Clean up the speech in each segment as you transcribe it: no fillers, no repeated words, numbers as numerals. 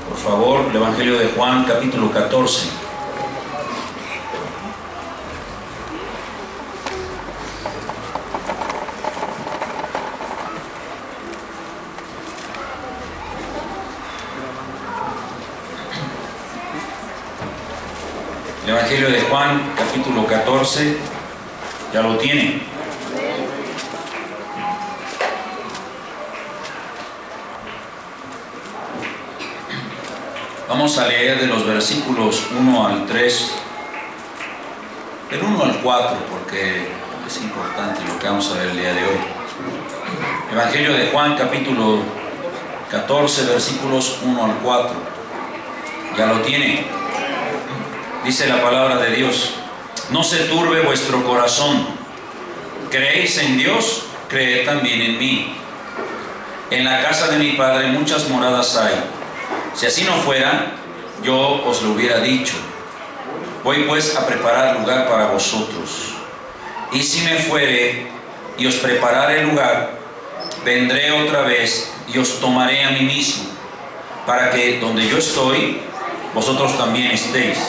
Por favor, el Evangelio de Juan, capítulo 14. El Evangelio de Juan, capítulo 14, ya lo tienen. Vamos a leer de los versículos 1 al 3, del 1 al 4, porque es importante lo que vamos a ver el día de hoy. Evangelio de Juan, capítulo 14, versículos 1 al 4. Ya lo tiene. Dice la palabra de Dios: no se turbe vuestro corazón. ¿Creéis en Dios? Creed también en mí. En la casa de mi Padre muchas moradas hay. Si así no fuera, yo os lo hubiera dicho. Voy pues a preparar lugar para vosotros. Y si me fuere y os preparare el lugar, vendré otra vez y os tomaré a mí mismo, para que donde yo estoy, vosotros también estéis.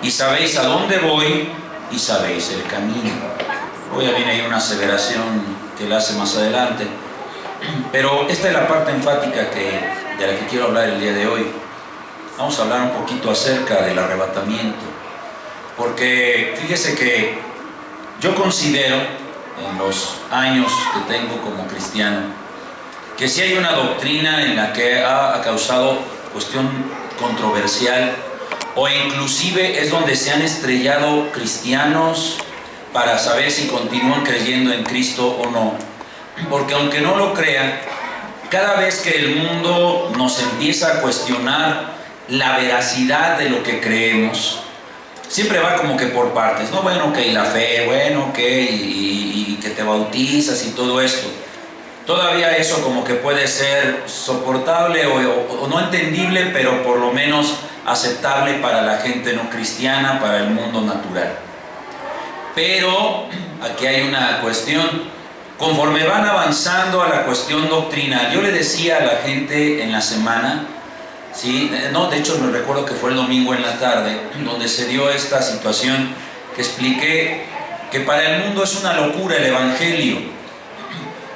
Y sabéis a dónde voy y sabéis el camino. Hoy viene ahí una aseveración que él hace más adelante. Pero esta es la parte enfática de la que quiero hablar el día de hoy. Vamos a hablar un poquito acerca del arrebatamiento. Porque fíjese que yo considero, en los años que tengo como cristiano, que si hay una doctrina en la que ha causado cuestión controversial, o inclusive es donde se han estrellado cristianos para saber si continúan creyendo en Cristo o no. Porque aunque no lo crean, cada vez que el mundo nos empieza a cuestionar la veracidad de lo que creemos, siempre va como que por partes, ¿no? Bueno, ok, la fe, bueno, ok, y que te bautizas y todo esto. Todavía eso como que puede ser soportable o no entendible, pero por lo menos aceptable para la gente no cristiana, para el mundo natural. Pero aquí hay una cuestión. Conforme van avanzando a la cuestión doctrinal, yo le decía a la gente en la semana, ¿sí? No, de hecho me recuerdo que fue el domingo en la tarde, donde se dio esta situación, que expliqué que para el mundo es una locura el Evangelio.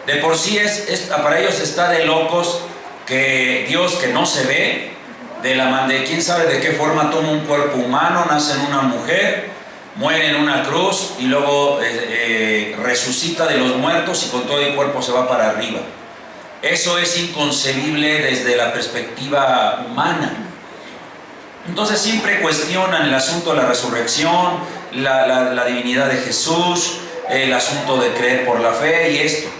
De por sí para ellos está de locos que Dios, que no se ve, de quién sabe de qué forma toma un cuerpo humano, nace en una mujer, muere en una cruz y luego resucita de los muertos y con todo el cuerpo se va para arriba. Eso es inconcebible desde la perspectiva humana. Entonces siempre cuestionan el asunto de la resurrección, la divinidad de Jesús, el asunto de creer por la fe y esto.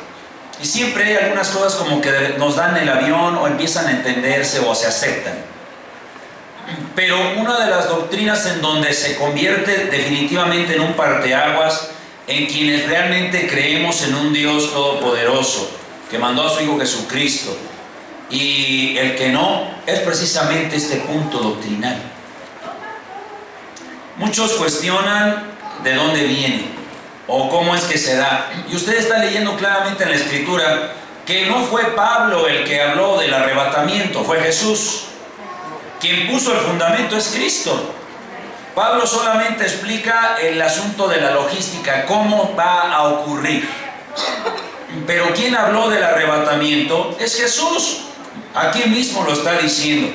Y siempre hay algunas cosas como que nos dan el avión o empiezan a entenderse o se aceptan. Pero una de las doctrinas en donde se convierte definitivamente en un parteaguas, en quienes realmente creemos en un Dios todopoderoso, que mandó a su Hijo Jesucristo, y el que no, es precisamente este punto doctrinal. Muchos cuestionan de dónde viene, o cómo es que se da. Y usted está leyendo claramente en la Escritura que no fue Pablo el que habló del arrebatamiento, fue Jesús. Quien puso el fundamento es Cristo. Pablo solamente explica el asunto de la logística, cómo va a ocurrir. Pero quien habló del arrebatamiento es Jesús. Aquí mismo lo está diciendo.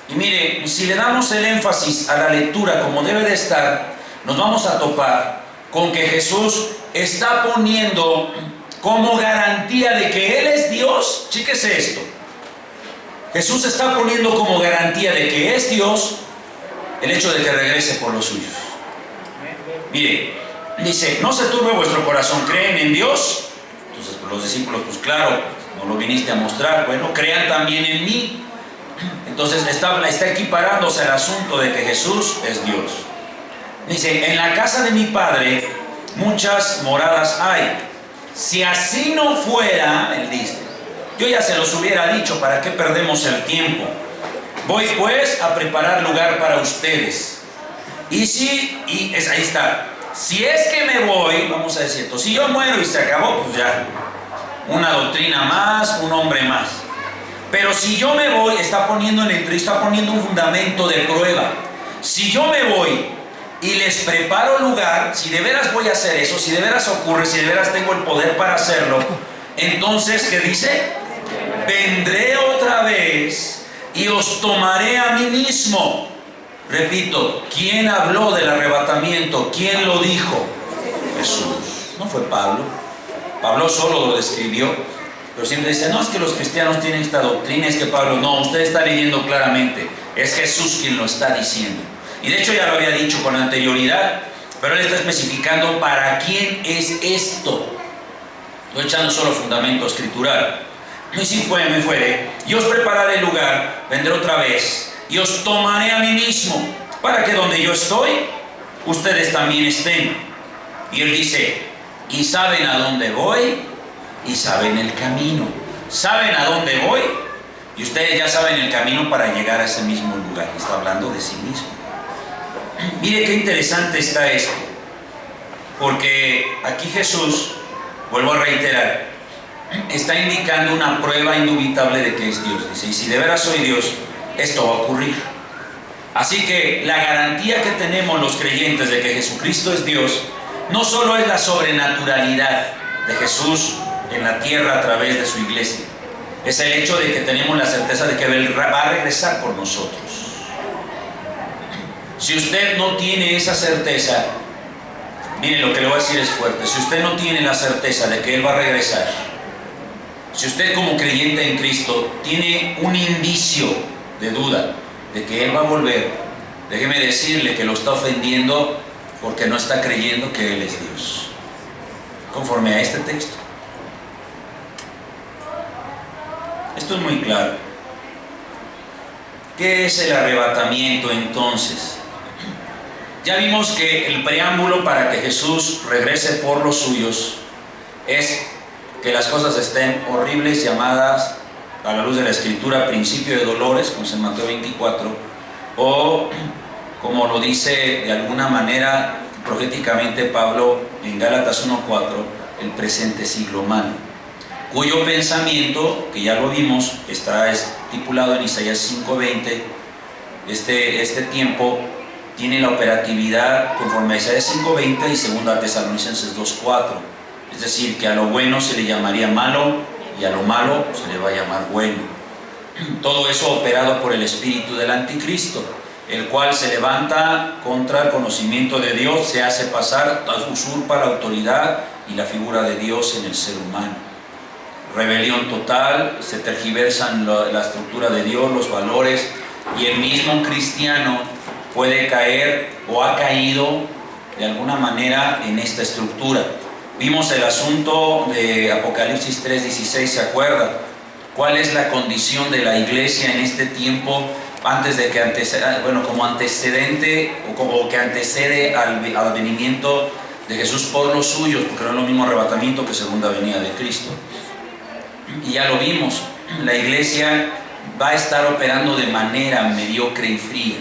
Y mire, si le damos el énfasis a la lectura como debe de estar, nos vamos a topar con que Jesús está poniendo como garantía de que Él es Dios. Chíquese esto. Jesús está poniendo como garantía de que es Dios el hecho de que regrese por los suyos. Mire, dice: no se turbe vuestro corazón, ¿creen en Dios? Entonces los discípulos, pues claro, no lo viniste a mostrar, bueno, crean también en mí. Entonces está equiparándose al asunto de que Jesús es Dios. Dice: en la casa de mi Padre muchas moradas hay. Si así no fuera, él dice, yo ya se los hubiera dicho, ¿para qué perdemos el tiempo? Voy pues a preparar lugar para ustedes. Ahí está. Si es que me voy, vamos a decir esto, si yo muero y se acabó, pues ya, una doctrina más, un hombre más. Pero si yo me voy, está poniendo un fundamento de prueba. Si yo me voy y les preparo lugar, si de veras voy a hacer eso, si de veras ocurre, si de veras tengo el poder para hacerlo, entonces, ¿qué dice? Vendré otra vez y os tomaré a mí mismo. Repito, ¿quién habló del arrebatamiento? ¿Quién lo dijo? Jesús. No fue Pablo. Pablo solo lo describió, pero siempre dice, no, es que los cristianos tienen esta doctrina, es que Pablo, no, usted está leyendo claramente, es Jesús quien lo está diciendo. Y de hecho ya lo había dicho con anterioridad, pero él está especificando para quién es esto. Estoy echando solo fundamento escritural. Y si me fuere, y os prepararé el lugar, vendré otra vez, y os tomaré a mí mismo, para que donde yo estoy, ustedes también estén. Y él dice, y saben a dónde voy, y saben el camino. Saben a dónde voy, y ustedes ya saben el camino para llegar a ese mismo lugar. Está hablando de sí mismo. Mire qué interesante está esto, porque aquí Jesús, vuelvo a reiterar, está indicando una prueba indubitable de que es Dios. Dice, y si de veras soy Dios, esto va a ocurrir. Así que la garantía que tenemos los creyentes de que Jesucristo es Dios, no solo es la sobrenaturalidad de Jesús en la tierra a través de su iglesia, es el hecho de que tenemos la certeza de que Él va a regresar por nosotros. Si usted no tiene esa certeza, miren, lo que le voy a decir es fuerte. Si usted no tiene la certeza de que Él va a regresar, si usted como creyente en Cristo tiene un indicio de duda de que Él va a volver, déjeme decirle que lo está ofendiendo porque no está creyendo que Él es Dios, conforme a este texto. Esto es muy claro. ¿Qué es el arrebatamiento entonces? Ya vimos que el preámbulo para que Jesús regrese por los suyos es que las cosas estén horribles, llamadas a la luz de la Escritura principio de dolores, como es en Mateo 24, o como lo dice de alguna manera proféticamente Pablo en Gálatas 1:4, el presente siglo malo, cuyo pensamiento, que ya lo vimos, está estipulado en Isaías 5:20, este tiempo tiene la operatividad conforme a Isaías 5:20 y 2 Tesalonicenses 2:4, es decir, que a lo bueno se le llamaría malo y a lo malo se le va a llamar bueno. Todo eso operado por el espíritu del anticristo, el cual se levanta contra el conocimiento de Dios, se hace pasar, usurpa la autoridad y la figura de Dios en el ser humano. Rebelión total, se tergiversan la estructura de Dios, los valores, y el mismo cristiano puede caer o ha caído de alguna manera en esta estructura. Vimos el asunto de Apocalipsis 3:16, ¿se acuerda? ¿Cuál es la condición de la iglesia en este tiempo antes de que como antecedente o como que antecede al venimiento de Jesús por los suyos? Porque no es lo mismo arrebatamiento que segunda venida de Cristo. Y ya lo vimos, la iglesia va a estar operando de manera mediocre y fría.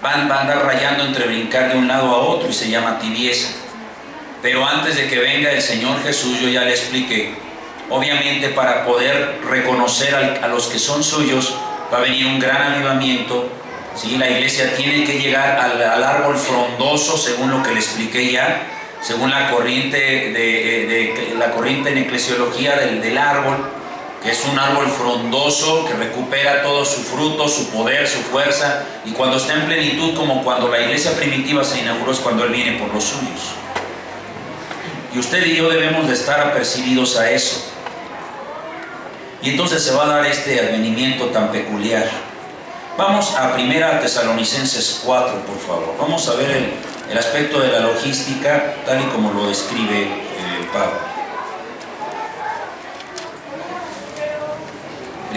Va a andar rayando entre brincar de un lado a otro y se llama tibieza. Pero antes de que venga el Señor Jesús, yo ya le expliqué, obviamente para poder reconocer a los que son suyos, va a venir un gran avivamiento, ¿sí? La iglesia tiene que llegar al árbol frondoso, según lo que le expliqué ya, según la corriente la corriente en eclesiología del árbol, que es un árbol frondoso que recupera todo su fruto, su poder, su fuerza, y cuando está en plenitud, como cuando la iglesia primitiva se inauguró, es cuando Él viene por los suyos. Y usted y yo debemos de estar apercibidos a eso. Y entonces se va a dar este advenimiento tan peculiar. Vamos a 1 Tesalonicenses 4, por favor. Vamos a ver el aspecto de la logística, tal y como lo describe Pablo.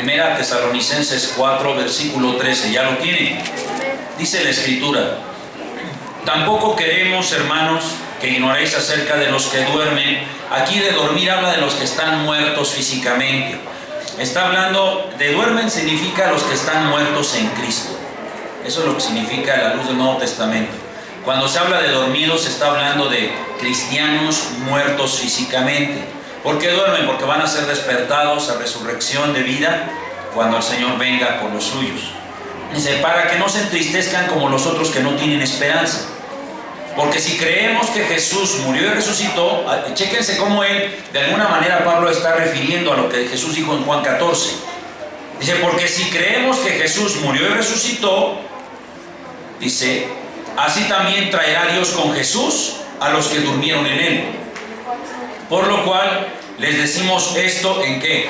1 Tesalonicenses 4, versículo 13, ¿ya lo tiene? Dice la Escritura: tampoco queremos, hermanos, que ignoréis acerca de los que duermen. Aquí de dormir habla de los que están muertos físicamente. Está hablando de duermen, significa los que están muertos en Cristo. Eso es lo que significa a la luz del Nuevo Testamento. Cuando se habla de dormidos, se está hablando de cristianos muertos físicamente. ¿Por qué duermen? Porque van a ser despertados a resurrección de vida cuando el Señor venga por los suyos. Dice, para que no se entristezcan como los otros que no tienen esperanza. Porque si creemos que Jesús murió y resucitó, chéquense cómo él, de alguna manera Pablo está refiriendo a lo que Jesús dijo en Juan 14. Dice, porque si creemos que Jesús murió y resucitó, dice, así también traerá Dios con Jesús a los que durmieron en él. Por lo cual les decimos esto, ¿en qué?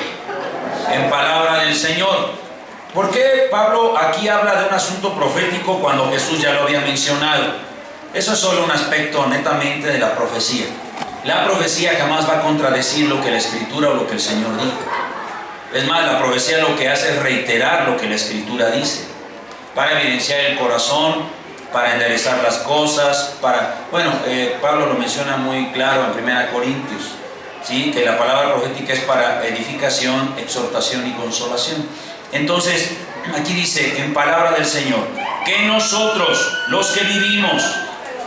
En palabra del Señor. ¿Por qué Pablo aquí habla de un asunto profético cuando Jesús ya lo había mencionado? Eso es solo un aspecto netamente de la profecía. La profecía jamás va a contradecir lo que la Escritura o lo que el Señor dijo. Es más, la profecía lo que hace es reiterar lo que la Escritura dice, para evidenciar el corazón, para enderezar las cosas, Pablo lo menciona muy claro en 1 Corintios, ¿sí? Que la palabra profética es para edificación, exhortación y consolación. Entonces, aquí dice, en palabra del Señor, que nosotros, los que vivimos,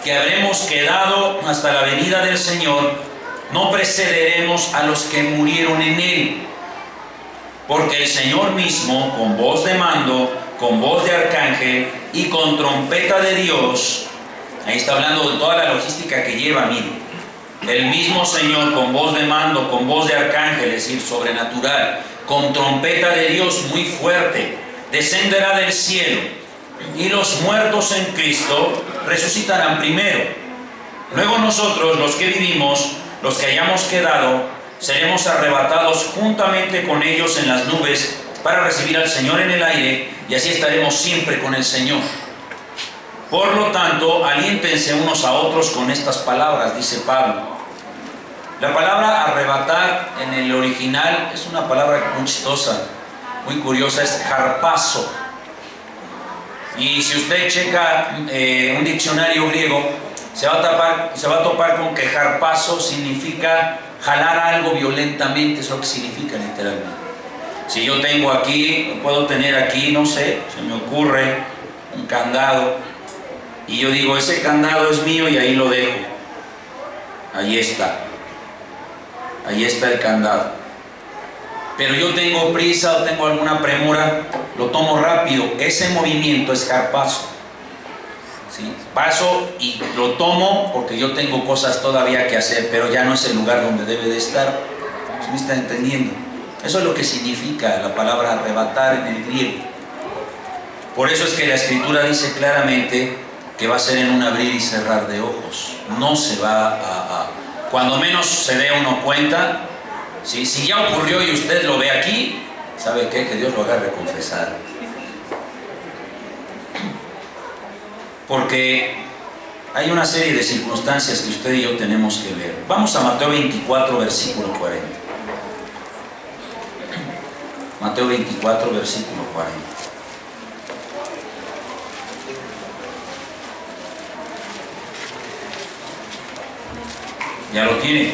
que habremos quedado hasta la venida del Señor, no precederemos a los que murieron en él. Porque el Señor mismo, con voz de mando, con voz de arcángel y con trompeta de Dios, ahí está hablando de toda la logística que lleva, mire, el mismo Señor con voz de mando, con voz de arcángel, es decir, sobrenatural, con trompeta de Dios muy fuerte, descenderá del cielo, y los muertos en Cristo resucitarán primero. Luego nosotros, los que vivimos, los que hayamos quedado, seremos arrebatados juntamente con ellos en las nubes para recibir al Señor en el aire, y así estaremos siempre con el Señor. Por lo tanto, aliéntense unos a otros con estas palabras, dice Pablo. La palabra arrebatar en el original es una palabra muy chistosa, muy curiosa, es harpazo. Y si usted checa un diccionario griego, se va a topar con que harpazo significa jalar algo violentamente, es lo que significa literalmente. Si yo tengo aquí, puedo tener aquí, no sé, se me ocurre un candado, y yo digo, ese candado es mío y ahí lo dejo. Ahí está el candado. Pero yo tengo prisa o tengo alguna premura, lo tomo rápido. Ese movimiento es harpazo. ¿Sí? Paso y lo tomo porque yo tengo cosas todavía que hacer, pero ya no es el lugar donde debe de estar. ¿Sí me está entendiendo? Eso es lo que significa la palabra arrebatar en el griego. Por eso es que la Escritura dice claramente que va a ser en un abrir y cerrar de ojos. No se va cuando menos se dé uno cuenta, ¿sí? Si ya ocurrió y usted lo ve aquí, ¿sabe qué? Que Dios lo haga reconfesar. Porque hay una serie de circunstancias que usted y yo tenemos que ver. Vamos a Mateo 24, versículo 40. Mateo 24, versículo 40. ¿Ya lo tiene?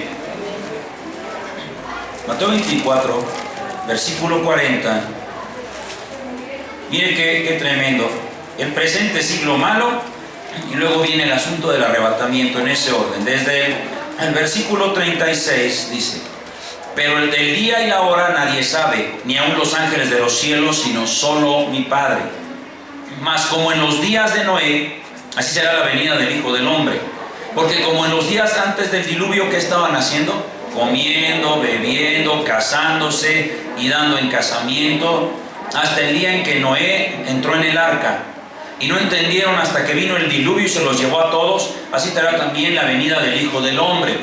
Mateo 24, versículo 40. Mire qué tremendo. El presente siglo malo, y luego viene el asunto del arrebatamiento en ese orden. Desde el versículo 36 dice: pero el del día y la hora nadie sabe, ni aun los ángeles de los cielos, sino solo mi Padre. Mas como en los días de Noé, así será la venida del Hijo del Hombre. Porque como en los días antes del diluvio, ¿qué estaban haciendo? Comiendo, bebiendo, casándose y dando en casamiento, hasta el día en que Noé entró en el arca. Y no entendieron hasta que vino el diluvio y se los llevó a todos. Así será también la venida del Hijo del Hombre.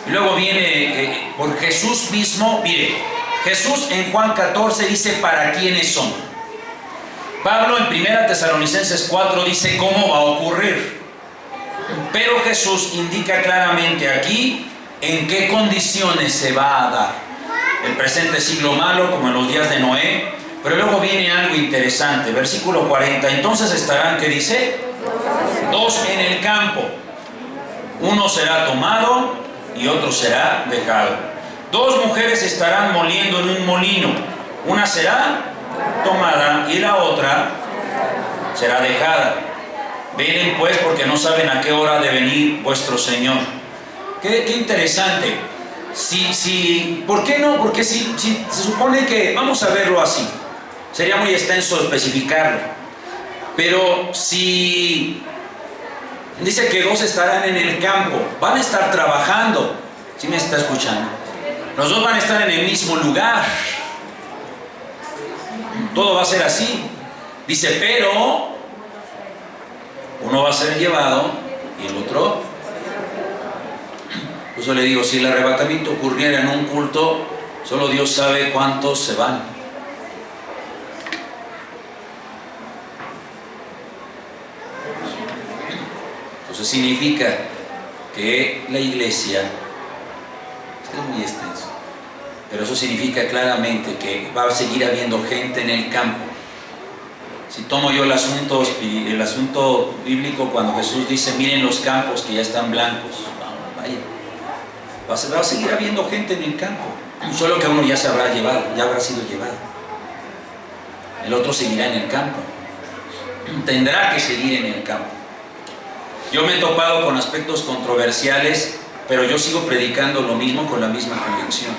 Y luego viene por Jesús mismo. Mire, Jesús en Juan 14 dice para quiénes son. Pablo en 1 Tesalonicenses 4 dice cómo va a ocurrir. Pero Jesús indica claramente aquí en qué condiciones se va a dar. El presente siglo malo, como en los días de Noé. Pero luego viene algo interesante, versículo 40. Entonces estarán, ¿qué dice? Dos en el campo. Uno será tomado y otro será dejado. Dos mujeres estarán moliendo en un molino. Una será tomada y la otra será dejada. Velen pues, porque no saben a qué hora ha de venir vuestro Señor. Qué interesante. ¿Por qué no? Porque si se supone que, vamos a verlo así, sería muy extenso especificarlo, pero si dice que 2 estarán en el campo, van a estar trabajando, ¿sí me está escuchando? Los 2 van a estar en el mismo lugar, todo va a ser así. Dice, pero uno va a ser llevado y el otro. Por eso le digo, si el arrebatamiento ocurriera en un culto, solo Dios sabe cuántos se van. Entonces significa que la iglesia, esto es muy extenso, pero eso significa claramente que va a seguir habiendo gente en el campo. Si tomo yo el asunto bíblico, cuando Jesús dice, miren los campos que ya están blancos, vaya, va a seguir habiendo gente en el campo, solo que uno ya se habrá llevado, ya habrá sido llevado. El otro seguirá en el campo, tendrá que seguir en el campo. Yo me he topado con aspectos controversiales, pero yo sigo predicando lo mismo con la misma convicción.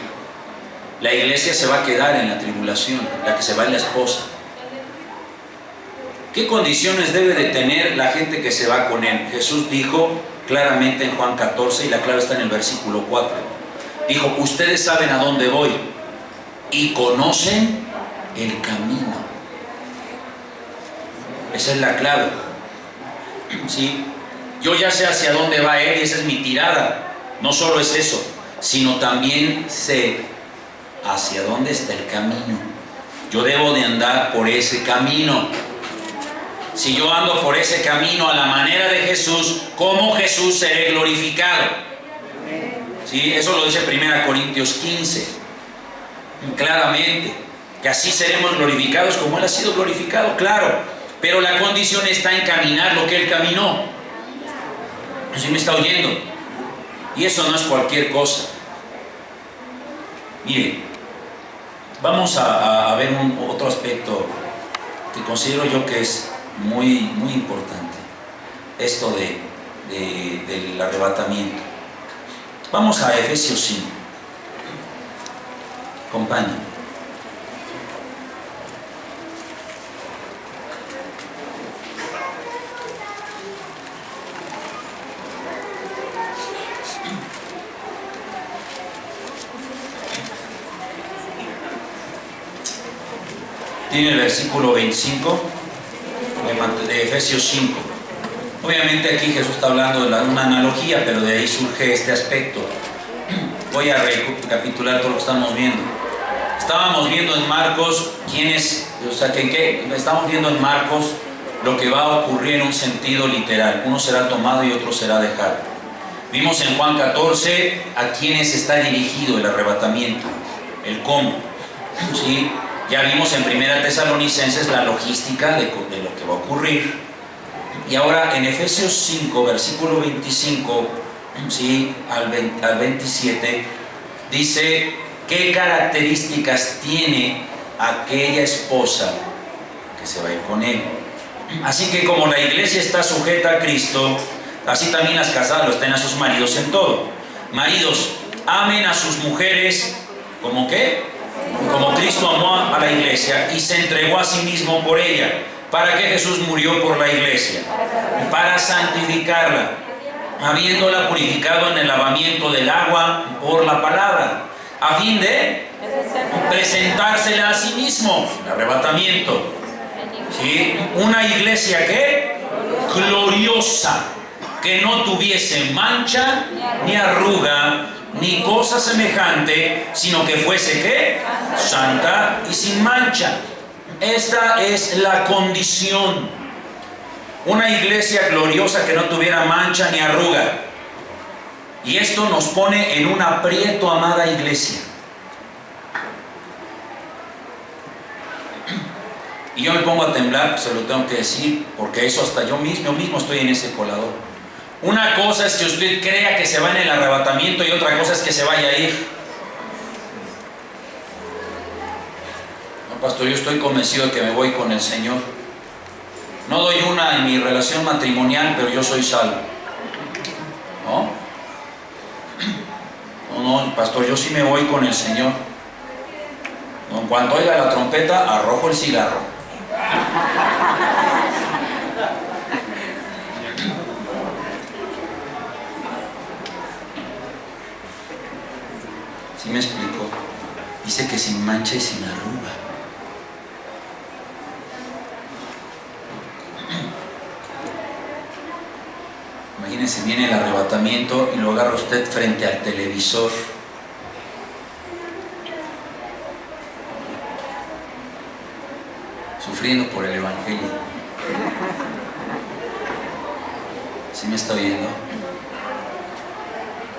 La iglesia se va a quedar en la tribulación, la que se va es la esposa. ¿Qué condiciones debe de tener la gente que se va con él? Jesús dijo claramente en Juan 14, y la clave está en el versículo 4. Dijo, ustedes saben a dónde voy y conocen el camino. Esa es la clave. ¿Sí? Yo ya sé hacia dónde va él y esa es mi tirada. No solo es eso, sino también sé hacia dónde está el camino. Yo debo de andar por ese camino. Si yo ando por ese camino a la manera de Jesús, como Jesús seré glorificado. ¿Sí? Eso lo dice 1 Corintios 15. Claramente, que así seremos glorificados como Él ha sido glorificado, claro. Pero la condición está en caminar lo que Él caminó. ¿Sí me está oyendo? Y eso no es cualquier cosa. Mire, vamos a ver otro aspecto que considero yo que es muy importante, esto del arrebatamiento. Vamos a Efesios 5. Acompáñenme. Tiene el versículo 25 de Efesios 5. Obviamente aquí Jesús está hablando de una analogía, pero de ahí surge este aspecto. Voy a recapitular todo lo que estamos viendo. Estábamos viendo en Marcos estamos viendo en Marcos lo que va a ocurrir en un sentido literal. Uno será tomado y otro será dejado. Vimos en Juan 14 a quienes está dirigido el arrebatamiento, el cómo. ¿Sí? Ya vimos en 1 Tesalonicenses la logística de lo que va a ocurrir. Y ahora en Efesios 5, versículo 25, ¿sí? al 27, dice qué características tiene aquella esposa que se va a ir con él. Así que como la iglesia está sujeta a Cristo, así también las casadas lo estén a sus maridos en todo. Maridos, amen a sus mujeres como ¿qué? Como Cristo amó a la iglesia y se entregó a sí mismo por ella. ¿Para qué Jesús murió por la iglesia? Para santificarla, habiéndola purificado en el lavamiento del agua por la palabra, a fin de presentársela a sí mismo, el arrebatamiento. ¿Sí? Una iglesia ¿qué? Gloriosa, que no tuviese mancha ni arruga ni cosa semejante, sino que fuese ¿qué? Santa y sin mancha. Esta es la condición. Una iglesia gloriosa que no tuviera mancha ni arruga. Y esto nos pone en un aprieto, amada iglesia. Y yo me pongo a temblar, se lo tengo que decir, porque eso hasta yo mismo estoy en ese colador. Una cosa es que usted crea que se va en el arrebatamiento y otra cosa es que se vaya a ir. No, pastor, yo estoy convencido de que me voy con el Señor. No doy una en mi relación matrimonial, pero yo soy salvo. ¿No? No, pastor, yo sí me voy con el Señor. No, en cuanto oiga la trompeta, arrojo el cigarro. ¿Sí me explico? Dice que sin mancha y sin arruga. Imagínense, viene el arrebatamiento y lo agarra usted frente al televisor. Sufriendo por el Evangelio. ¿Sí me está oyendo?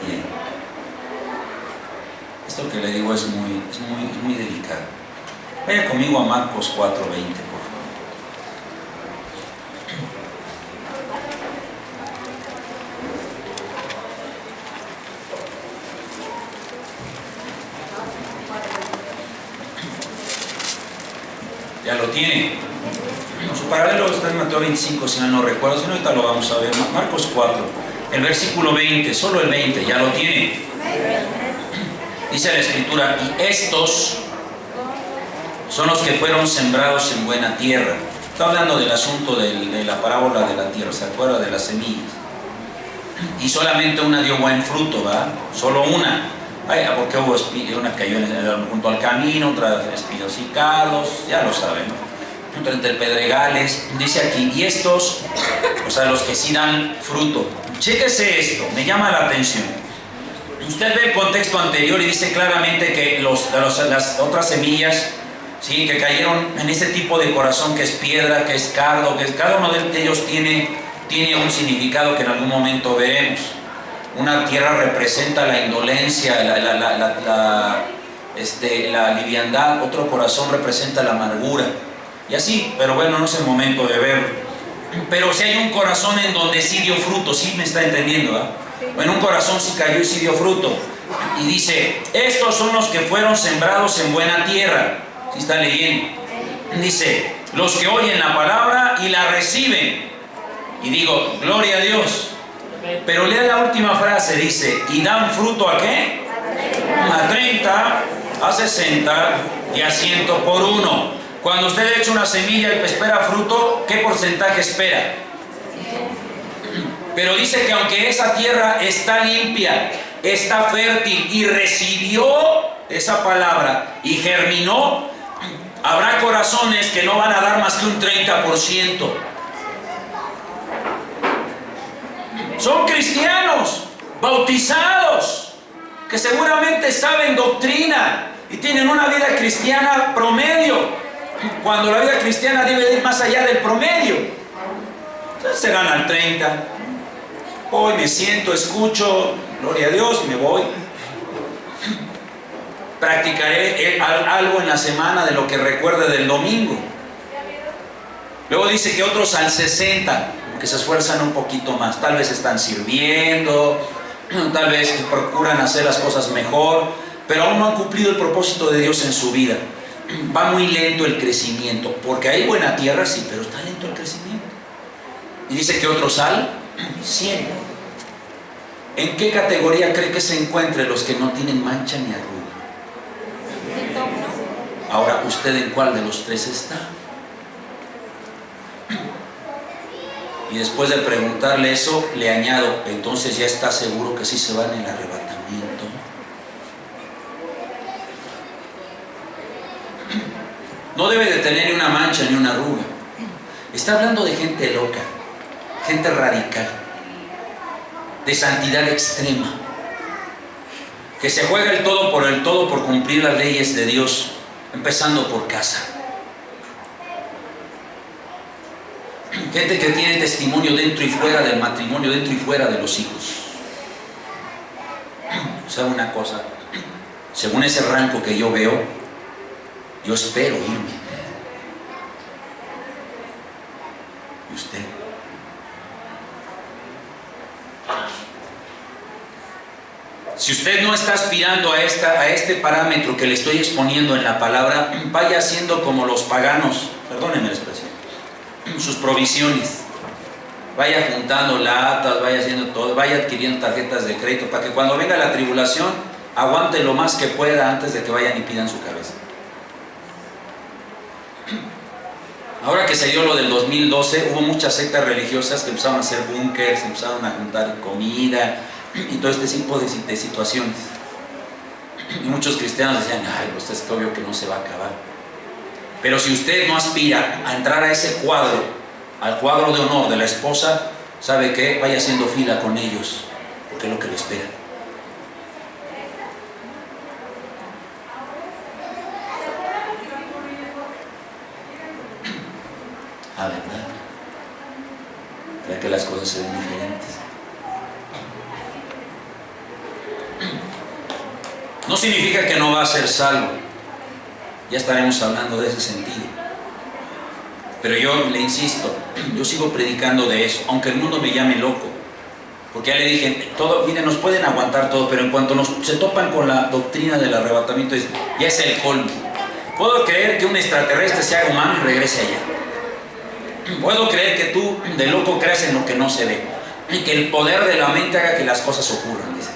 Bien. Esto que le digo es muy delicado. Vaya conmigo a Marcos 4:20, por favor. Ya lo tiene. Su paralelo está en Mateo 25, si mal no recuerdo, si no, ahorita lo vamos a ver. Marcos 4, el versículo 20, solo el 20, ya lo tiene. Dice la Escritura, y estos son los que fueron sembrados en buena tierra. Está hablando del asunto de la parábola de la tierra, ¿se acuerda? De las semillas. Y solamente una dio buen fruto, ¿verdad? Solo una. Ay, porque hubo una cayó junto al camino, otra espinos y cardos, ya lo saben, ¿no? Entre pedregales, dice aquí, y estos, o sea, los que sí dan fruto. Chéquese esto, me llama la atención. Usted ve el contexto anterior y dice claramente que las otras semillas, ¿sí?, que cayeron en ese tipo de corazón que es piedra, que es cardo, que cada uno de ellos tiene un significado que en algún momento veremos. Una tierra representa la indolencia, la liviandad, otro corazón representa la amargura. Y así, pero bueno, no es el momento de verlo. Pero si hay un corazón en donde sí dio fruto, ¿sí me está entendiendo? En un corazón sí cayó y sí dio fruto. Y dice, estos son los que fueron sembrados en buena tierra. ¿Sí está leyendo? Dice, los que oyen la palabra y la reciben. Y digo, gloria a Dios. Pero lea la última frase, dice, ¿y dan fruto a qué? A 30, a 60 y a 100 por uno. Cuando usted echa una semilla y espera fruto, ¿qué porcentaje espera? Pero dice que aunque esa tierra está limpia, está fértil y recibió esa palabra y germinó, habrá corazones que no van a dar más que un 30%. Son cristianos, bautizados, que seguramente saben doctrina y tienen una vida cristiana promedio, cuando la vida cristiana debe ir más allá del promedio. Entonces se gana al 30. Hoy me siento, escucho, gloria a Dios, y me voy. Practicaré algo en la semana de lo que recuerde del domingo. Luego dice que otros al 60, que se esfuerzan un poquito más. Tal vez están sirviendo, tal vez procuran hacer las cosas mejor, pero aún no han cumplido el propósito de Dios en su vida. Va muy lento el crecimiento, porque hay buena tierra, sí, pero está lento el crecimiento. Y dice que otros al 100. ¿En qué categoría cree que se encuentren los que no tienen mancha ni arruga? Ahora, ¿usted en cuál de los tres está? Y después de preguntarle eso, le añado, entonces ya está seguro que sí se va en el arrebatamiento. No debe de tener ni una mancha ni una arruga. Está hablando de gente loca, gente radical, de santidad extrema, que se juega el todo por cumplir las leyes de Dios, empezando por casa. Gente que tiene testimonio dentro y fuera del matrimonio, dentro y fuera de los hijos. ¿Sabe una cosa? Según ese rango que yo veo, yo espero irme. ¿Y usted? Si usted no está aspirando a este parámetro que le estoy exponiendo en la palabra, vaya haciendo como los paganos, perdónenme la expresión, sus provisiones. Vaya juntando latas, vaya haciendo todo, vaya adquiriendo tarjetas de crédito para que cuando venga la tribulación aguante lo más que pueda antes de que vayan y pidan su cabeza. Ahora que se dio lo del 2012, hubo muchas sectas religiosas que empezaron a hacer búnkers, empezaron a juntar comida y todo este tipo de situaciones. Y muchos cristianos decían, ay, pues es obvio que no se va a acabar. Pero si usted no aspira a entrar a ese cuadro, al cuadro de honor de la esposa, ¿sabe qué? Vaya haciendo fila con ellos, porque es lo que le espera. Ah, ¿verdad? ¿Verdad que las cosas se ven diferentes? No significa que no va a ser salvo. Ya estaremos hablando de ese sentido. Pero yo le insisto, yo sigo predicando de eso, aunque el mundo me llame loco. Porque ya le dije, todo, miren, nos pueden aguantar todo, pero en cuanto se topan con la doctrina del arrebatamiento, ya es el colmo. Puedo creer que un extraterrestre se haga humano y regrese allá. Puedo creer que tú de loco creas en lo que no se ve y que el poder de la mente haga que las cosas ocurran, dice.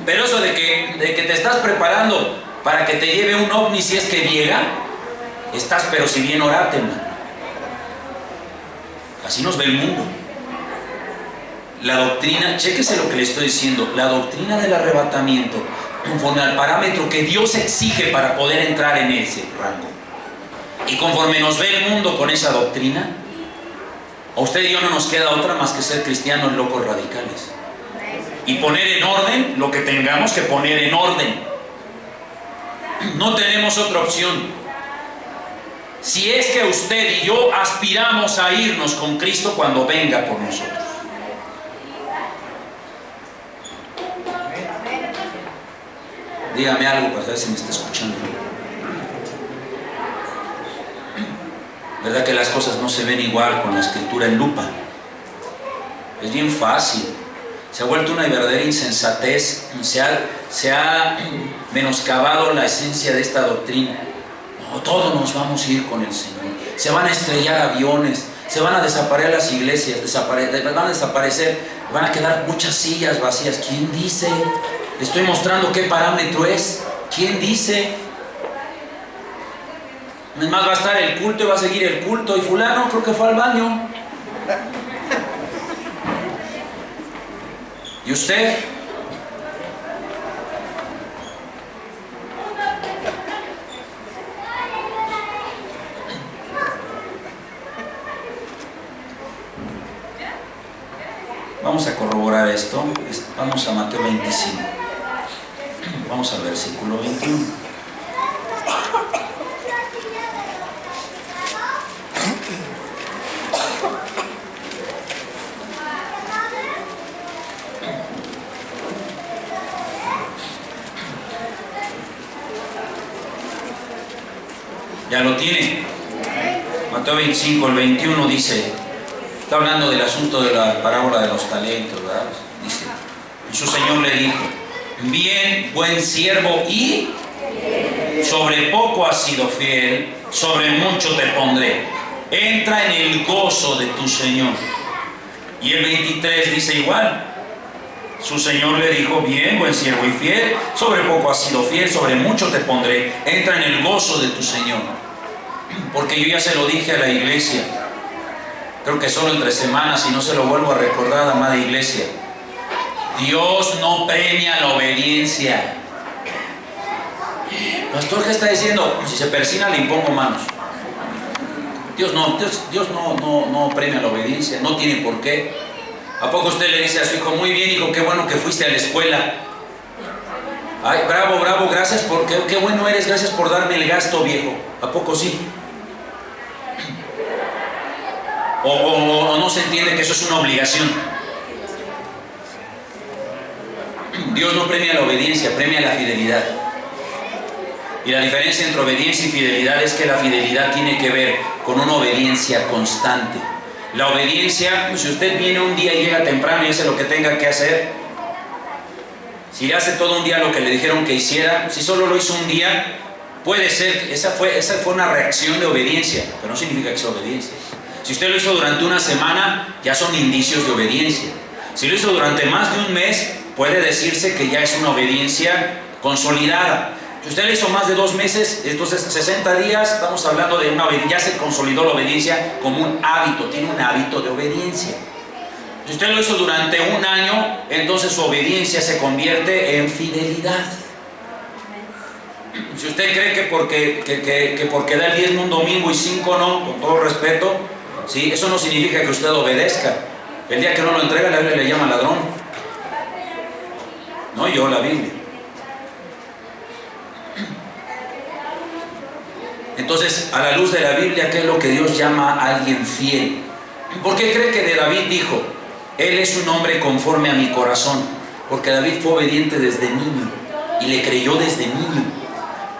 Pero eso de que te estás preparando para que te lleve un ovni si es que llega, estás pero si bien orate, hermano. Así nos ve el mundo. La doctrina, chéquese lo que le estoy diciendo, la doctrina del arrebatamiento, conforme al parámetro que Dios exige para poder entrar en ese rango. Y conforme nos ve el mundo con esa doctrina, a usted y yo no nos queda otra más que ser cristianos locos radicales. Y poner en orden lo que tengamos que poner en orden. No tenemos otra opción. Si es que usted y yo aspiramos a irnos con Cristo cuando venga por nosotros. Dígame algo para saber si me está escuchando. ¿Verdad que las cosas no se ven igual con la escritura en lupa? Es bien fácil. Se ha vuelto una verdadera insensatez. Se ha menoscabado la esencia de esta doctrina. No, todos nos vamos a ir con el Señor. Se van a estrellar aviones. Se van a desaparecer las iglesias. Van a desaparecer. Van a quedar muchas sillas vacías. ¿Quién dice? Le estoy mostrando qué parámetro es. ¿Quién dice? Además va a estar el culto y va a seguir el culto. Y fulano creo que fue al baño. ¿Y usted? Vamos a corroborar esto. Vamos a Mateo 25. Vamos al versículo 21. ¿Ya lo tiene? Mateo 25, el 21 dice, está hablando del asunto de la parábola de los talentos, ¿verdad? Dice, y su Señor le dijo, bien, buen siervo, y sobre poco has sido fiel, sobre mucho te pondré. Entra en el gozo de tu Señor. Y el 23 dice igual. Su Señor le dijo, bien, buen siervo y fiel, sobre poco has sido fiel, sobre mucho te pondré. Entra en el gozo de tu Señor. Porque yo ya se lo dije a la iglesia, creo que solo entre semanas, y no se lo vuelvo a recordar, amada iglesia. Dios no premia la obediencia. Pastor, ¿qué está diciendo? Si se persina le impongo manos. Dios no premia la obediencia, no tiene por qué. ¿A poco usted le dice a su hijo, muy bien hijo, qué bueno que fuiste a la escuela? Ay, bravo, bravo, gracias por, qué bueno eres, gracias por darme el gasto, viejo. ¿A poco sí? O no se entiende que eso es una obligación. Dios no premia la obediencia, premia la fidelidad. Y la diferencia entre obediencia y fidelidad es que la fidelidad tiene que ver con una obediencia constante. La obediencia, si usted viene un día y llega temprano y hace lo que tenga que hacer, si hace todo un día lo que le dijeron que hiciera, si solo lo hizo un día, puede ser, esa fue una reacción de obediencia, pero no significa que sea obediencia. Si usted lo hizo durante una semana, ya son indicios de obediencia. Si lo hizo durante más de un mes, puede decirse que ya es una obediencia consolidada. Si usted le hizo más de 2 meses, entonces 60 días, estamos hablando de una obediencia, ya se consolidó la obediencia como un hábito, tiene un hábito de obediencia. Si usted lo hizo durante 1 año, entonces su obediencia se convierte en fidelidad. Si usted cree que porque da el diezmo un domingo y 5 no, con todo respeto, ¿sí? Eso no significa que usted obedezca. El día que no lo entrega, la Biblia le llama ladrón. No yo, la Biblia. Entonces, a la luz de la Biblia, ¿qué es lo que Dios llama a alguien fiel? ¿Por qué cree que de David dijo, él es un hombre conforme a mi corazón? Porque David fue obediente desde niño y le creyó desde niño.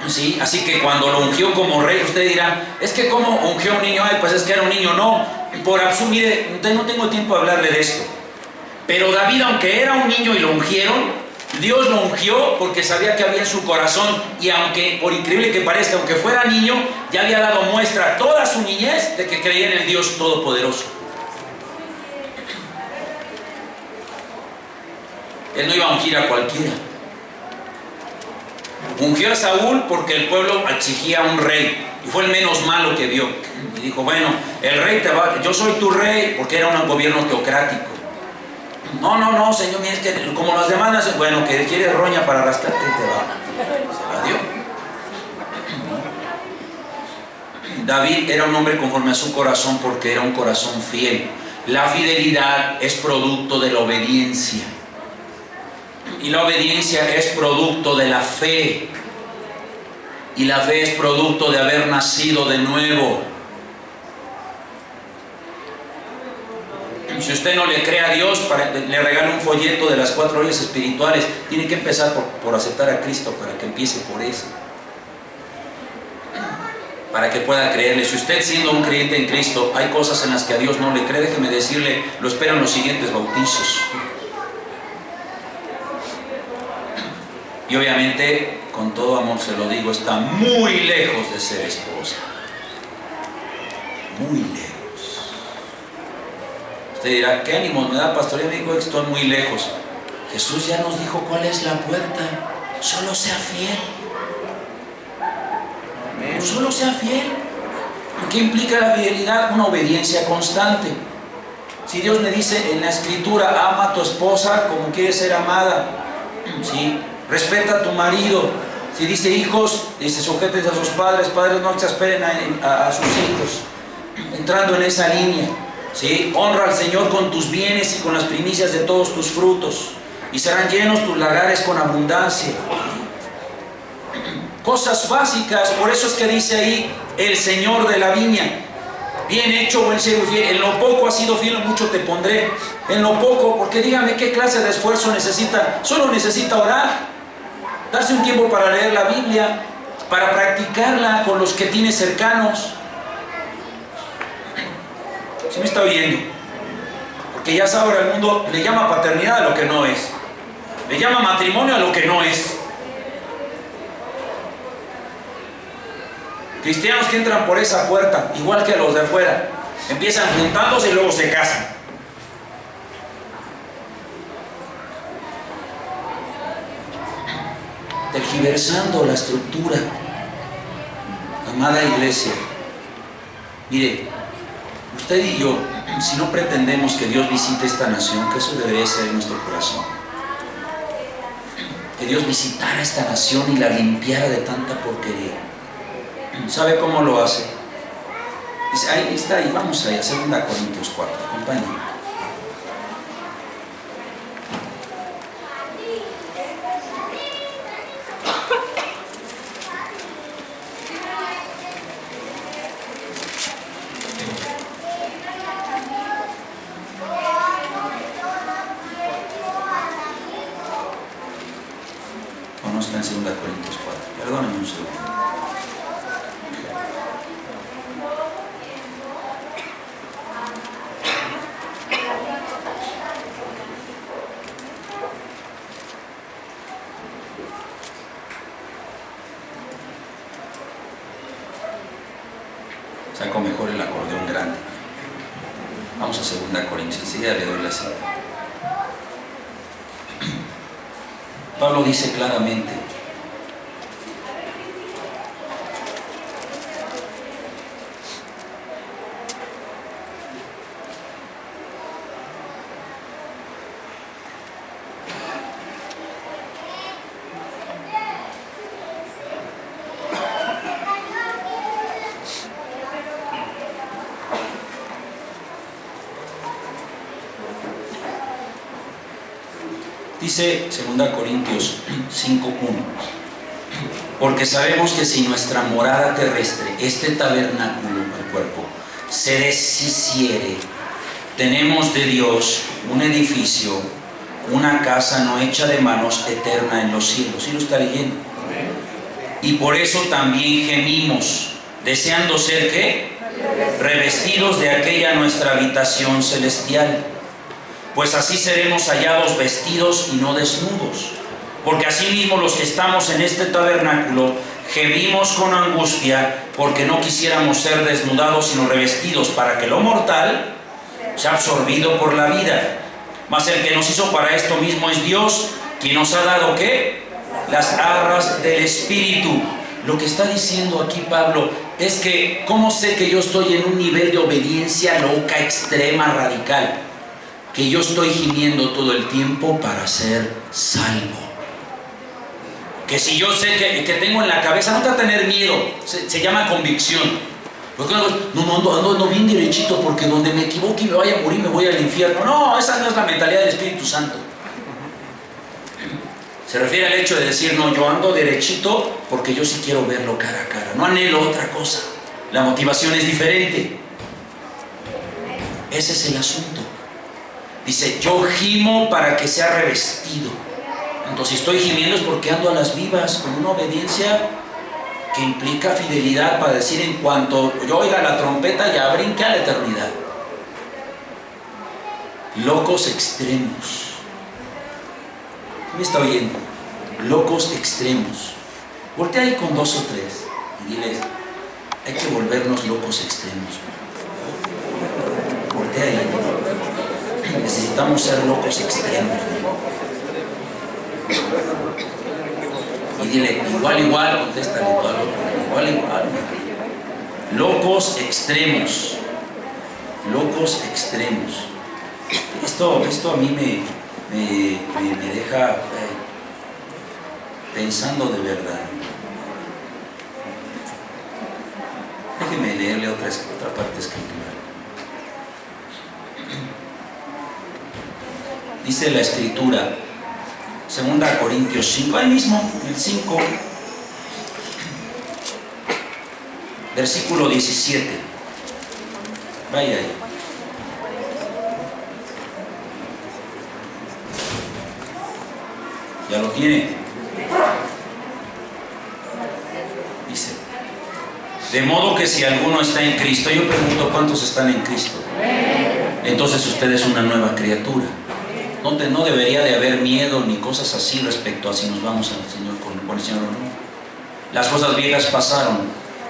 ¿Sí? Así que cuando lo ungió como rey, usted dirá, es que ¿cómo ungió a un niño? Ay, pues es que era un niño. No, por absurdo, mire, no tengo tiempo de hablarle de esto. Pero David, aunque era un niño y lo ungieron, Dios lo ungió porque sabía que había en su corazón, y aunque, por increíble que parezca, aunque fuera niño, ya había dado muestra toda su niñez de que creía en el Dios Todopoderoso. Él no iba a ungir a cualquiera. Ungió a Saúl porque el pueblo exigía un rey, y fue el menos malo que vio. Y dijo, bueno, el rey yo soy tu rey, porque era un gobierno teocrático. No, Señor, mira, es que como las demandas, bueno, que quiere roña para rascarte y te va. Se la dio. David era un hombre conforme a su corazón porque era un corazón fiel. La fidelidad es producto de la obediencia. Y la obediencia es producto de la fe. Y la fe es producto de haber nacido de nuevo. Si usted no le cree a Dios, le regala un folleto de las 4 leyes espirituales. Tiene que empezar por aceptar a Cristo para que empiece por eso. Para que pueda creerle. Si usted, siendo un creyente en Cristo, hay cosas en las que a Dios no le cree, déjeme decirle, lo esperan los siguientes bautizos. Y obviamente, con todo amor se lo digo, está muy lejos de ser esposa. Muy lejos. Usted dirá, ¿qué ánimo me da, pastor? Yo digo que estoy muy lejos. Jesús ya nos dijo cuál es la puerta. Solo sea fiel. Amén. Solo sea fiel. ¿Qué implica la fidelidad? Una obediencia constante. Si Dios me dice en la Escritura, ama a tu esposa como quieres ser amada, ¿sí? Respeta a tu marido. Si dice hijos, dice sujétense a sus padres. Padres, no exasperen a sus hijos. Entrando en esa línea. ¿Sí? Honra al Señor con tus bienes y con las primicias de todos tus frutos, y serán llenos tus lagares con abundancia. Cosas básicas. Por eso es que dice ahí el Señor de la viña: bien hecho, buen siervo y fiel, en lo poco has sido fiel, en mucho te pondré. En lo poco, porque dígame qué clase de esfuerzo necesita. Solo necesita orar, darse un tiempo para leer la Biblia, para practicarla con los que tiene cercanos. ¿Sí me está oyendo? Porque ya sabe, ahora el mundo le llama paternidad a lo que no es, le llama matrimonio a lo que no es. Cristianos que entran por esa puerta, igual que los de afuera, empiezan juntándose y luego se casan. Tergiversando la estructura. Amada iglesia, mire, usted y yo, si no pretendemos que Dios visite esta nación, que eso debería ser en nuestro corazón, que Dios visitara esta nación y la limpiara de tanta porquería. ¿Sabe cómo lo hace? Dice, ahí está, ahí vamos allá, 2 Corintios 4, acompáñenme. No está en 2 Corintios 4. Perdónenme un segundo. Saco mejor el acordeón grande. Vamos a 2 Corintios. Enseguida le doy la cita. Pablo dice claramente: dice 2 Corintios 5:1: porque sabemos que si nuestra morada terrestre, este tabernáculo, el cuerpo, se deshiciere, tenemos de Dios un edificio, una casa no hecha de manos, eterna en los cielos. ¿Sí lo está leyendo? Y por eso también gemimos, deseando ser ¿qué? Revestidos de aquella nuestra habitación celestial, pues así seremos hallados vestidos y no desnudos. Porque asimismo los que estamos en este tabernáculo gemimos con angustia, porque no quisiéramos ser desnudados sino revestidos, para que lo mortal sea absorbido por la vida. Mas el que nos hizo para esto mismo es Dios, quien nos ha dado ¿qué? Las arras del Espíritu. Lo que está diciendo aquí Pablo es que ¿cómo sé que yo estoy en un nivel de obediencia loca, extrema, radical? Que yo estoy gimiendo todo el tiempo para ser salvo. Que si yo sé que tengo en la cabeza, no te va a tener miedo, se llama convicción. Porque no ando bien derechito, porque donde me equivoque y me vaya a morir me voy al infierno. No, esa no es la mentalidad del Espíritu Santo. Se refiere al hecho de decir, no, yo ando derechito porque yo sí quiero verlo cara a cara, no anhelo otra cosa. La motivación es diferente. Ese es el asunto. Dice, yo gimo para que sea revestido. Entonces, si estoy gimiendo es porque ando a las vivas, con una obediencia que implica fidelidad, para decir, en cuanto yo oiga la trompeta, ya brinque a la eternidad. Locos extremos. ¿Me está oyendo? Locos extremos. Voltea ahí con 2 o 3 y diles, hay que volvernos locos extremos. Voltea ahí. Necesitamos ser locos extremos. Y dile, igual, contéstale tú al otro, igual. Locos extremos. Locos extremos. Esto a mí me deja pensando de verdad. Déjeme leerle otra parte escritural. Dice la Escritura, 2 Corintios 5, ahí mismo, el 5, versículo 17. Vaya ahí. ¿Ya lo tiene? Dice, de modo que si alguno está en Cristo, yo pregunto, ¿cuántos están en Cristo? Entonces usted es una nueva criatura. No debería de haber miedo ni cosas así respecto a si nos vamos al Señor con el Señor o no. Las cosas viejas pasaron,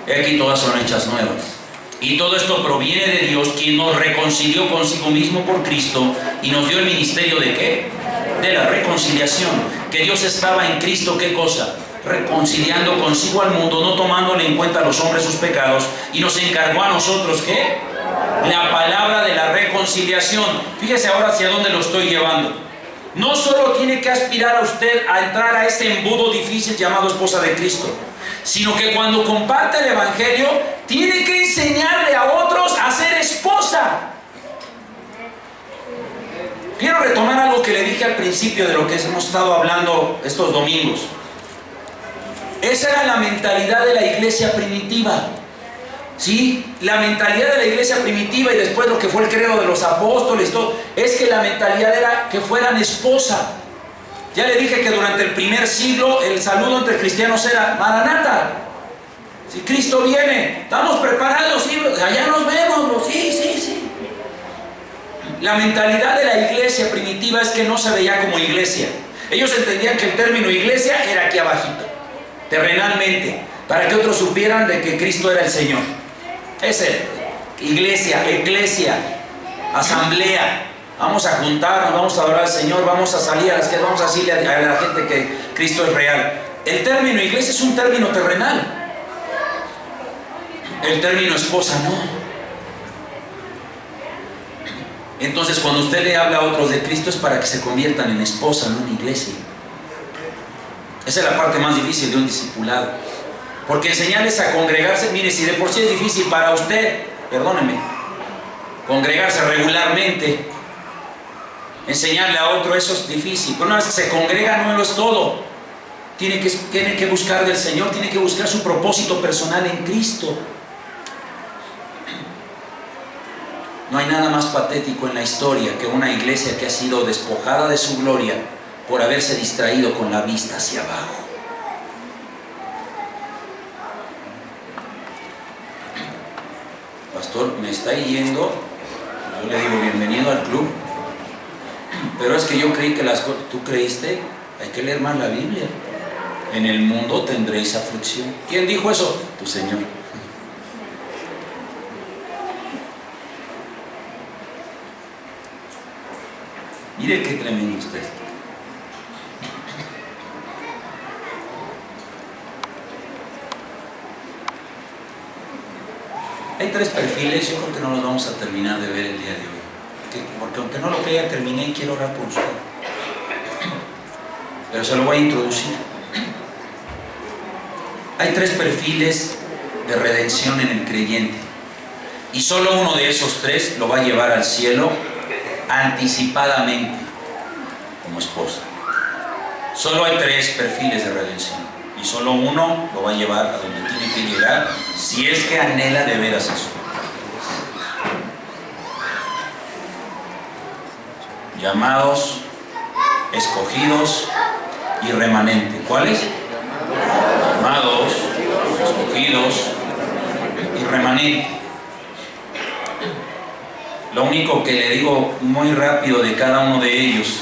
he aquí todas son hechas nuevas. Y todo esto proviene de Dios, quien nos reconcilió consigo mismo por Cristo y nos dio el ministerio ¿de qué? De la reconciliación. Que Dios estaba en Cristo, ¿qué cosa? Reconciliando consigo al mundo, no tomándole en cuenta a los hombres sus pecados, y nos encargó a nosotros ¿qué? La palabra de la reconciliación. Fíjese ahora hacia dónde lo estoy llevando. No solo tiene que aspirar a usted a entrar a ese embudo difícil llamado esposa de Cristo, sino que cuando comparte el Evangelio tiene que enseñarle a otros a ser esposa. Quiero retomar algo que le dije al principio de lo que hemos estado hablando estos domingos. Esa era la mentalidad de la iglesia primitiva. ¿Sí? La mentalidad de la iglesia primitiva y después lo que fue el credo de los apóstoles, todo, es que la mentalidad era que fueran esposa. Ya le dije que durante el primer siglo el saludo entre cristianos era Maranata. Si Cristo viene, estamos preparados, sí, allá nos vemos, sí. La mentalidad de la iglesia primitiva es que no se veía como iglesia. Ellos entendían que el término iglesia era aquí abajito, terrenalmente, para que otros supieran de que Cristo era el Señor. Ese, iglesia, eclesia, asamblea. Vamos a juntarnos, vamos a adorar al Señor, vamos a salir a las calles, vamos a decirle a la gente que Cristo es real. El término iglesia es un término terrenal. El término esposa no. Entonces cuando usted le habla a otros de Cristo es para que se conviertan en esposa, no en iglesia. Esa es la parte más difícil de un discipulado. Porque enseñarles a congregarse, mire, si de por sí es difícil para usted, perdóneme, congregarse regularmente, enseñarle a otro eso es difícil. Pero una vez que se congrega no lo es todo. Tiene que buscar del Señor, tiene que buscar su propósito personal en Cristo. No hay nada más patético en la historia que una iglesia que ha sido despojada de su gloria por haberse distraído con la vista hacia abajo. Pastor, me está yendo, yo le digo bienvenido al club, pero es que yo creí que las cosas, ¿tú creíste? Hay que leer más la Biblia. En el mundo tendréis aflicción. ¿Quién dijo eso? Tu Señor. Mire qué tremendo usted. Hay tres perfiles, yo creo que no los vamos a terminar de ver el día de hoy. Porque aunque no lo crea, terminé y quiero orar por usted. Pero se lo voy a introducir. Hay tres perfiles de redención en el creyente. Y solo uno de esos tres lo va a llevar al cielo anticipadamente como esposa. Solo hay tres perfiles de redención y solo uno lo va a llevar a donde tiene que llegar si es que anhela de veras eso. Llamados, escogidos y remanente. ¿Cuáles? Llamados, escogidos y remanente. Lo único que le digo muy rápido de cada uno de ellos,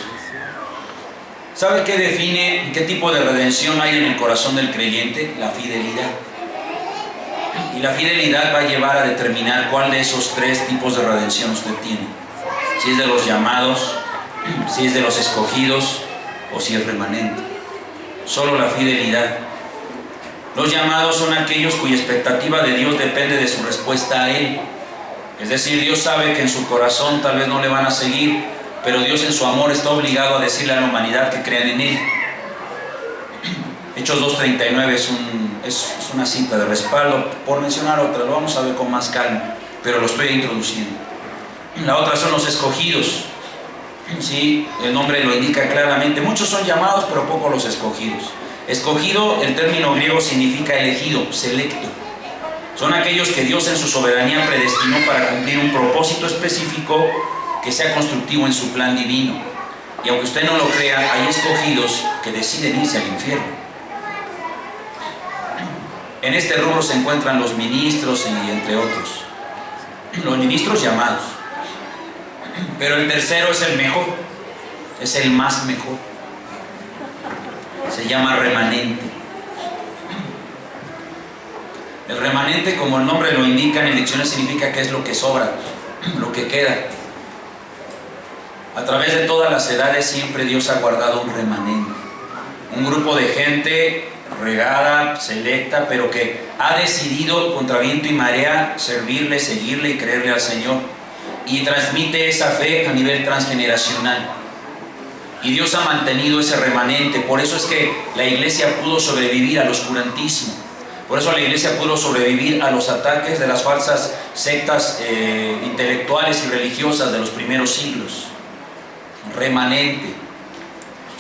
¿sabe qué define qué tipo de redención hay en el corazón del creyente? La fidelidad. Y la fidelidad va a llevar a determinar cuál de esos tres tipos de redención usted tiene. Si es de los llamados, si es de los escogidos o si es remanente. Solo la fidelidad. Los llamados son aquellos cuya expectativa de Dios depende de su respuesta a Él. Es decir, Dios sabe que en su corazón tal vez no le van a seguir, pero Dios en su amor está obligado a decirle a la humanidad que crean en Él. Hechos 2:39 es una cita de respaldo. Por mencionar otra, lo vamos a ver con más calma, pero lo estoy introduciendo. La otra son los escogidos. Sí, el nombre lo indica claramente. Muchos son llamados, pero pocos los escogidos. Escogido, el término griego significa elegido, selecto. Son aquellos que Dios en su soberanía predestinó para cumplir un propósito específico que sea constructivo en su plan divino. Y aunque usted no lo crea, hay escogidos que deciden irse al infierno. En este rubro se encuentran los ministros y entre otros. Los ministros llamados. Pero el tercero es el mejor, es el más mejor. Se llama remanente. El remanente, como el nombre lo indica en elecciones, significa que es lo que sobra, lo que queda. A través de todas las edades siempre Dios ha guardado un remanente. Un grupo de gente regada, selecta, pero que ha decidido contra viento y marea servirle, seguirle y creerle al Señor. Y transmite esa fe a nivel transgeneracional. Y Dios ha mantenido ese remanente. Por eso es que la iglesia pudo sobrevivir al oscurantismo. Por eso la iglesia pudo sobrevivir a los ataques de las falsas sectas intelectuales y religiosas de los primeros siglos. Remanente.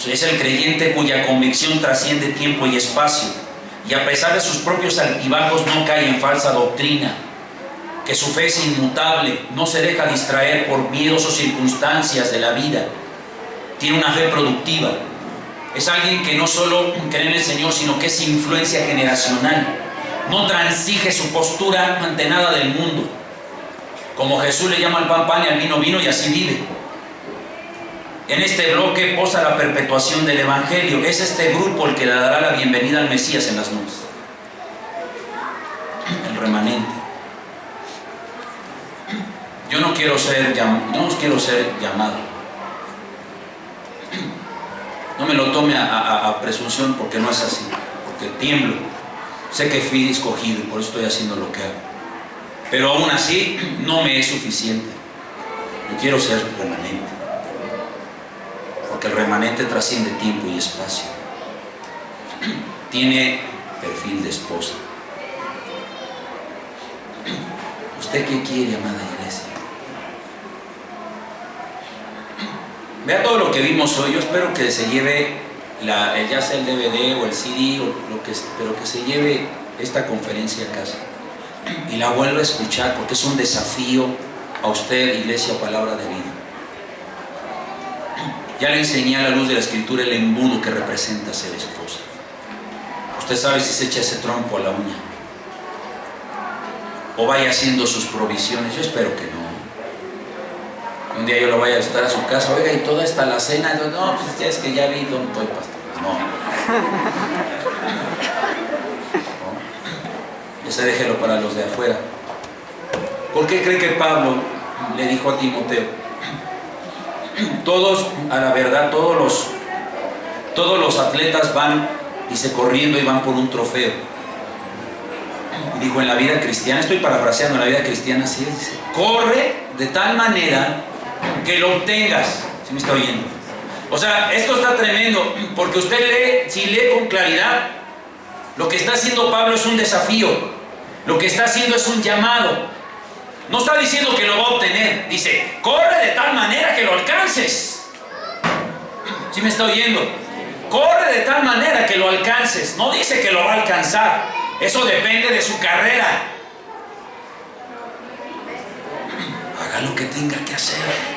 Es el creyente cuya convicción trasciende tiempo y espacio. Y a pesar de sus propios altibajos no cae en falsa doctrina. Que su fe es inmutable, no se deja distraer por miedos o circunstancias de la vida. Tiene una fe productiva. Es alguien que no solo cree en el Señor, sino que es influencia generacional. No transige su postura ante nada del mundo. Como Jesús le llama al pan pan y al vino vino, y así vive. En este bloque posa la perpetuación del Evangelio. Es este grupo el que le dará la bienvenida al Mesías en las nubes. El remanente. Yo no quiero ser llamado. me lo tome a presunción, porque no es así, porque tiemblo. Sé que fui escogido y por eso estoy haciendo lo que hago. Pero aún así no me es suficiente. Yo quiero ser remanente, porque el remanente trasciende tiempo y espacio. Tiene perfil de esposa. ¿Usted qué quiere, amada iglesia? Vea todo lo que vimos hoy. Yo espero que se lleve ya sea el DVD o el CD, pero que se lleve esta conferencia a casa y la vuelva a escuchar, porque es un desafío a usted, iglesia, palabra de vida. Ya le enseñé a la luz de la Escritura el embudo que representa ser esposa. Usted sabe si se echa ese trompo a la uña o vaya haciendo sus provisiones. Yo espero que no. Un día yo lo vaya a estar a su casa, oiga, y toda esta la cena, yo, no, pues ya es que ya vi dónde estoy, pastor. No. Ese déjelo para los de afuera. ¿Por qué cree que Pablo le dijo a Timoteo? Todos, a la verdad, todos los atletas van, dice, corriendo y van por un trofeo. Y dijo, en la vida cristiana, estoy parafraseando, en la vida cristiana así es, dice, corre de tal manera que lo obtengas. ¿Sí me está oyendo? O sea, esto está tremendo, porque usted lee, si lee con claridad, lo que está haciendo Pablo es un desafío, lo que está haciendo es un llamado. No está diciendo que lo va a obtener, dice, corre de tal manera que lo alcances. ¿Sí me está oyendo? Corre de tal manera que lo alcances. No dice que lo va a alcanzar, eso depende de su carrera. Haga lo que tenga que hacer.